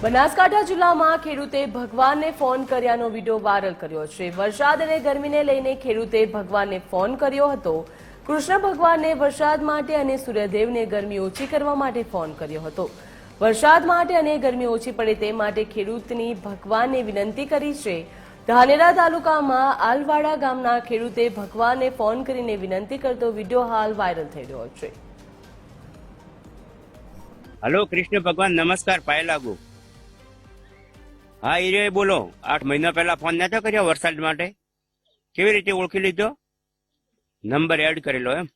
બનાસકાંઠા જિલ્લામાં ખેડૂતે ભગવાનને ફોન કર્યાનો વિડીયો વાયરલ કર્યો છે। વરસાદ અને ગરમીને લઈને ખેડૂતે ભગવાનને ફોન કર્યો હતો। કૃષ્ણ ભગવાનને વરસાદ માટે અને સૂર્યદેવને ગરમી ઓછી કરવા માટે ફોન કર્યો હતો। વરસાદ માટે અને ગરમી ઓછી પડે તે માટે ખેડૂતની ભગવાનને વિનંતી કરી છે। ધાનેરા તાલુકામાં આલવાડા ગામના ખેડૂતે ભગવાનને ફોન કરીને વિનંતી કરતો વિડીયો હાલ વાયરલ થઈ રહ્યો છે। હલો કૃષ્ણ ભગવાન નમસ્કાર પાય લાગુ। હા એ બોલો 8 મહિના પહેલા ફોન નતો કર્યો વરસાદ માટે કેવી રીતે ઓળખી લીધો નંબર એડ કરેલો એમ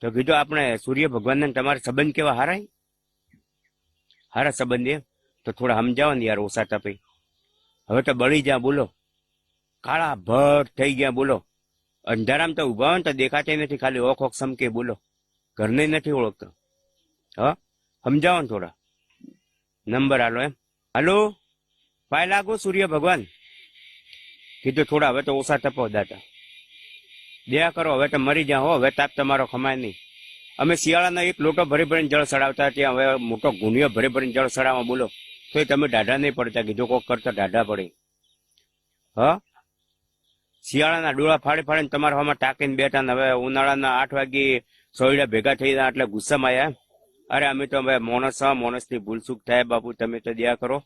તો કીધું આપણે સૂર્ય ભગવાનને તમારા સંબંધ કેવા હારા સંબંધ એમ તો થોડા સમજાવો ને યાર ઓછા તપે હવે તો બળી જા બોલો કાળા ભટ થઈ ગયા બોલો અંધારામ તો ઉભા હોય ને તો દેખાતા નથી ખાલી ઓખ ઓખ સમકે બોલો ઘરને નથી ઓળખતો હા સમજાવો ને થોડા નંબર હાલો એમ હાલો પાય લાગો સૂર્ય ભગવાન કીધું થોડા હવે તો ઓછા તપો દાતા દયા કરો હવે તો મરી જાઓ હવે તાપ તમારો ખમાય નહીં અમે શિયાળાનો એક લોટો ભરી ભરીને જળ ચડાવતા ત્યાં હવે મોટો ગુણિયો ભરી ભરીને જળ ચડાવવા બોલો તો તમે દાઢા નહીં પડતા કીધું કોક કરતા દાઢા પડે હા શિયાળાના ડોળા ફાડી ફાડીને તમારા હવામાં ટાંકીને બેઠા ને હવે ઉનાળાના 8 વાગે સોયડા ભેગા થઈ ગયા એટલે ગુસ્સામાં આવ્યા અરે અમે તો હવે મોણસ ની ભૂલ ચૂક થાય બાપુ તમે તો દયા કરો।